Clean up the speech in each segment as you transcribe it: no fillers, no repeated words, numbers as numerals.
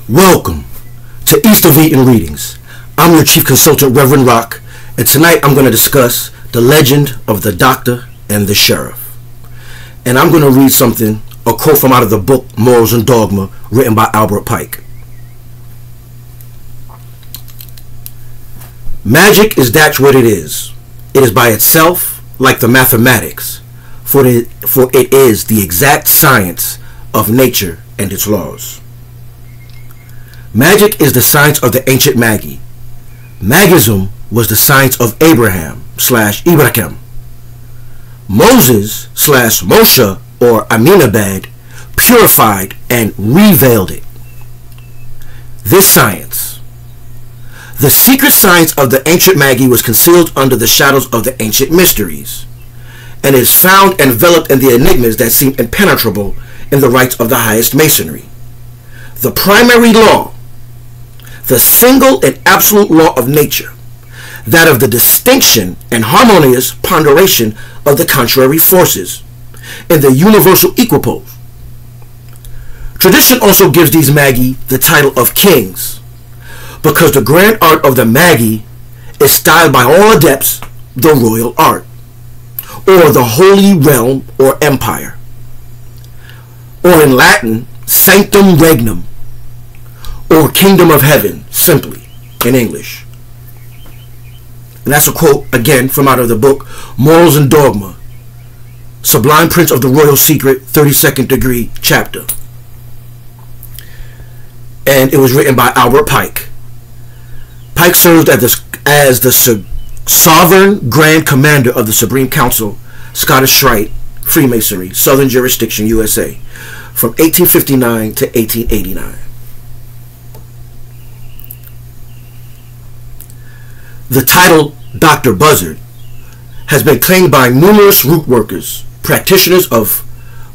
Welcome to East of Eden Readings. I'm your Chief Consultant, Reverend Rock, and tonight I'm going to discuss the legend of the Doctor and the Sheriff. And I'm going to read a quote from out of the book Morals Dogma, written by Pike. Magic is that what it is. It is by itself like the mathematics, for it is the exact science of nature and its laws. Magic is the science of the ancient Magi. Magism was the science of Abraham/Ibrahim. Moses/Moshe or Aminabad purified and revealed it. This science, the secret science of the ancient Magi, was concealed under the shadows of the ancient mysteries, and is found enveloped in the enigmas that seem impenetrable in the rites of the highest masonry. The primary law, the single and absolute law of nature, that of the distinction and harmonious ponderation of the contrary forces, and the universal equipoise. Tradition also gives these Magi the title of kings, because the grand art of the Magi is styled by all adepts the royal art, or the holy realm or empire, or in Latin, sanctum regnum, or kingdom of heaven, simply, in English. And that's a quote, again, from out of the book Morals Dogma, Sublime Prince of the Royal Secret, 32nd degree chapter. And it was written by Pike. Pike served as the Sovereign Grand Commander of the Supreme Council, Scottish Rite, Freemasonry, Southern Jurisdiction, U.S.A., from 1859 to 1889. The title Doktor Buzzard has been claimed by numerous root workers, practitioners of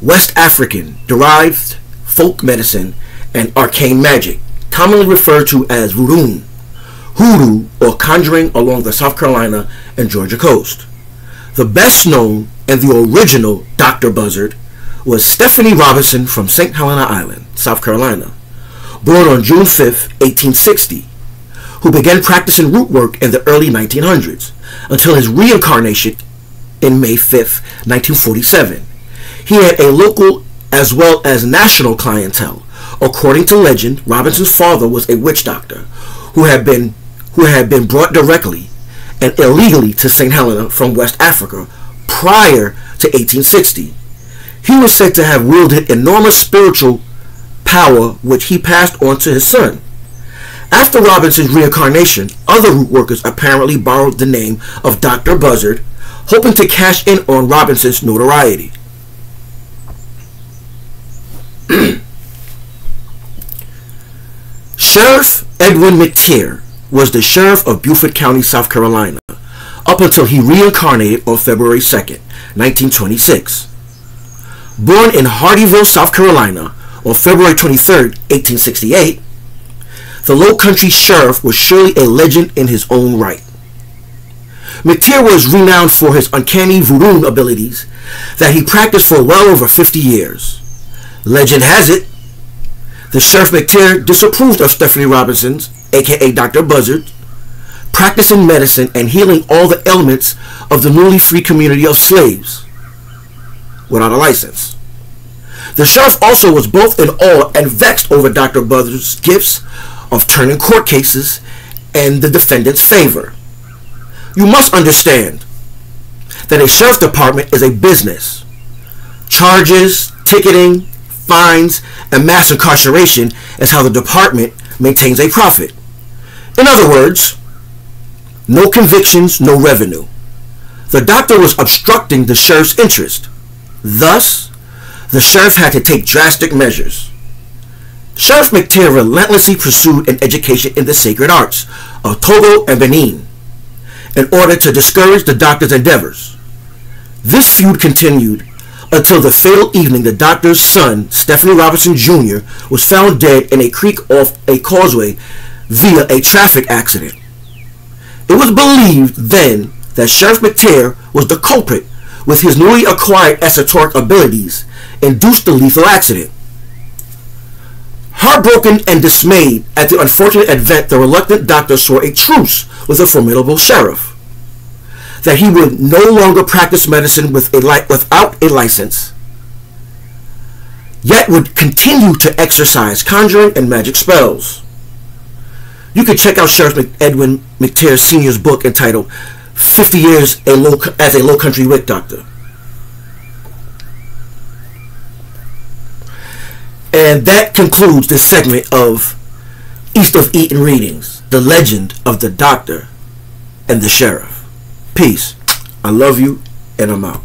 West African-derived folk medicine and arcane magic, commonly referred to as Vudun, Hoodoo, or conjuring along the South Carolina and Georgia coast. The best known and the original Doktor Buzzard was Stephany Robinson from Saint Helena Island, South Carolina, born on June 5, 1860, who began practicing root work in the early 1900s until his reincarnation in May 5, 1947. He had a local as well as national clientele. According to legend, Robinson's father was a witch doctor who had been brought directly and illegally to St. Helena from West Africa prior to 1860. He was said to have wielded enormous spiritual power, which he passed on to his son. After Robinson's reincarnation, other root workers apparently borrowed the name of Doktor Buzzard, hoping to cash in on Robinson's notoriety. Sheriff Edwin McTeer was the sheriff of Beaufort County, South Carolina, up until he reincarnated on February 2nd, 1926. Born in Hardeeville, South Carolina, on February 23rd, 1868, the Low Country Sheriff was surely a legend in his own right. McTeer was renowned for his uncanny Vudun abilities that he practiced for well over 50 years. Legend has it, the Sheriff McTeer disapproved of Stephany Robinson's, aka Doktor Buzzard, practicing medicine and healing all the ailments of the newly free community of slaves without a license. The sheriff also was both in awe and vexed over Doktor Buzzard's gifts of turning court cases in the defendant's favor. You must understand that a sheriff's department is a business. Charges, ticketing, fines, and mass incarceration is how the department maintains a profit. In other words, no convictions, no revenue. The doctor was obstructing the sheriff's interest. Thus, the sheriff had to take drastic measures. Sheriff McTeer relentlessly pursued an education in the sacred arts of Togo and Benin in order to discourage the doctor's endeavors. This feud continued until the fatal evening the doctor's son, Stephany Robinson Jr., was found dead in a creek off a causeway via a traffic accident. It was believed then that Sheriff McTeer was the culprit with his newly acquired esoteric abilities induced the lethal accident. Heartbroken and dismayed at the unfortunate event, the reluctant doctor swore a truce with a formidable sheriff, that he would no longer practice medicine without a license, yet would continue to exercise conjuring and magic spells. You can check out Sheriff Edwin McTeer Sr.'s book entitled 50 Years as a Low Country Witch Doctor. And that concludes this segment of East of Eden Readings, the legend of the doctor and the sheriff. Peace. I love you, and I'm out.